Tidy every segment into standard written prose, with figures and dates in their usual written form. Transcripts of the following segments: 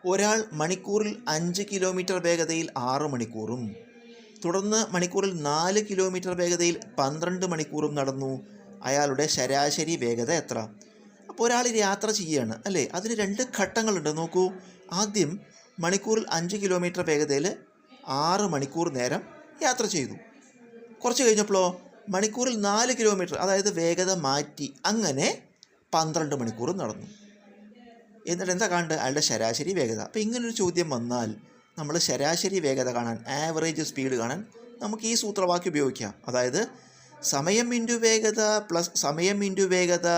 ഒരാൾ മണിക്കൂറിൽ 5 കിലോമീറ്റർ വേഗതയിൽ 6 മണിക്കൂറും തുടർന്ന് മണിക്കൂറിൽ 4 കിലോമീറ്റർ വേഗതയിൽ 12 മണിക്കൂറും നടന്നു. അയാളുടെ ശരാശരി വേഗത എത്ര? അപ്പോൾ ഒരാൾ യാത്ര ചെയ്യുകയാണ് അല്ലേ, അതിന് 2 ഘട്ടങ്ങളുണ്ട്. നോക്കൂ, ആദ്യം മണിക്കൂറിൽ 5 കിലോമീറ്റർ വേഗതയിൽ 6 മണിക്കൂർ നേരം യാത്ര ചെയ്തു. കുറച്ച് കഴിഞ്ഞപ്പോഴോ മണിക്കൂറിൽ 4 കിലോമീറ്റർ, അതായത് വേഗത മാറ്റി, അങ്ങനെ 12 മണിക്കൂറും നടന്നു. എന്നിട്ട് എന്താ കാണേണ്ടത്? അയാളുടെ ശരാശരി വേഗത. അപ്പോൾ ഇങ്ങനൊരു ചോദ്യം വന്നാൽ നമ്മൾ ശരാശരി വേഗത കാണാൻ, ആവറേജ് സ്പീഡ് കാണാൻ നമുക്ക് ഈ സൂത്രവാക്യം ഉപയോഗിക്കാം. അതായത് സമയം ഇൻറ്റു വേഗത പ്ലസ് സമയം ഇൻറ്റു വേഗത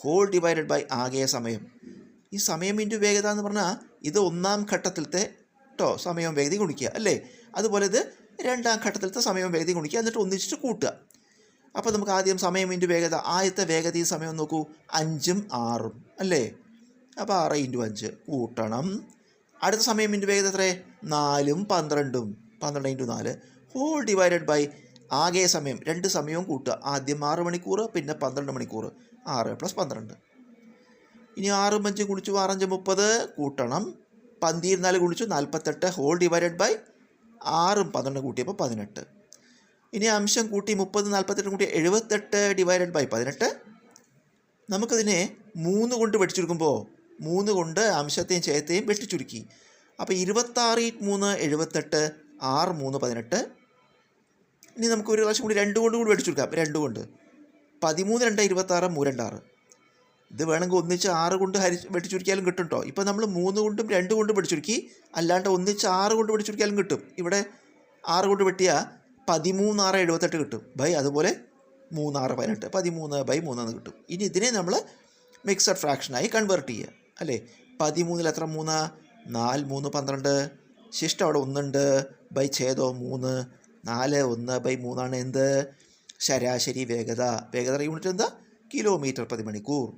ഹോൾ ഡിവൈഡഡ് ബൈ ആകെ സമയം. ഈ സമയം ഇൻറ്റു വേഗത എന്ന് പറഞ്ഞാൽ ഇത് ഒന്നാം ഘട്ടത്തിലത്തെ സമയവും വേഗതയും ഗുണിക്കുക അല്ലേ. അതുപോലെ ഇത് രണ്ടാം ഘട്ടത്തിലത്തെ സമയവും വേഗതയും ഗുണിക്കുക, എന്നിട്ട് ഒന്നിച്ചിട്ട് കൂട്ടുക. അപ്പോൾ നമുക്ക് ആദ്യം സമയം ഇൻറ്റു വേഗത, ആദ്യത്തെ വേഗതയും സമയം നോക്കൂ, 5ഉം 6ഉം അല്ലേ. അപ്പോൾ 6 × 5 കൂട്ടണം. അടുത്ത സമയം ഇൻറ്റു വേഗത എത്രേ? 4ഉം 12ഉം, 12 × 4 ഹോൾ ഡിവൈഡഡ് ബൈ ആകെ സമയം. 2 സമയവും കൂട്ടുക. ആദ്യം 6 മണിക്കൂർ, പിന്നെ 12 മണിക്കൂർ. 6 + 12. ഇനി 6ഉം 5ഉം ഗുണിച്ചു 6 × 5 30 കൂട്ടണം. 14 ഗുണിച്ചു 48 ഹോൾ ഡിവൈഡഡ് ബൈ 6ഉം 12 കൂട്ടിയപ്പോൾ 18. ഇനി അംശം കൂട്ടി 30 48 കൂട്ടി 78 ഡിവൈഡഡ് ബൈ 18. നമുക്കതിനെ 3 കൊണ്ട് വെട്ടിച്ചുരുക്കുമ്പോൾ 3 കൊണ്ട് അംശത്തെയും ഛേദത്തെയും വെട്ടിച്ചുരുക്കി. അപ്പോൾ 26 × 3 78, 6 3 18. ഇനി നമുക്ക് ഒരു പ്രാവശ്യം കൂടി 2 കൊണ്ട് വെട്ടിച്ചുരുക്കാം. 2 കൊണ്ട് 13 2 26 3 2 6. ഇത് വേണമെങ്കിൽ ഒന്നിച്ച് 6 കൊണ്ട് വെട്ടിച്ചുരുക്കിയാലും കിട്ടും കേട്ടോ. ഇപ്പോൾ നമ്മൾ 3 കൊണ്ടും 2 കൊണ്ടും വെട്ടിച്ചുരുക്കി, അല്ലാണ്ട് ഒന്നിച്ച് 6 കൊണ്ട് വെട്ടിച്ചുരുക്കിയാലും കിട്ടും. ഇവിടെ 6 കൊണ്ട് വെട്ടിയാൽ 13 6 78 കിട്ടും. അതുപോലെ 3 6 18, 13/3 എന്ന് കിട്ടും. ഇനി ഇതിനെ നമ്മൾ മിക്സഡ് ഫ്രാക്ഷനായി കൺവേർട്ട് ചെയ്യുക അല്ലേ. 13 എത്ര? 3 4 3 12. ശിഷ്ടം അവിടെ 1 ഉണ്ട്. ഛേദം 3 4 1/3 എന്ത്? ശരാശരി വേഗത. വേഗത യൂണിറ്റ് എന്താ? കിലോമീറ്റർ/മണിക്കൂർ.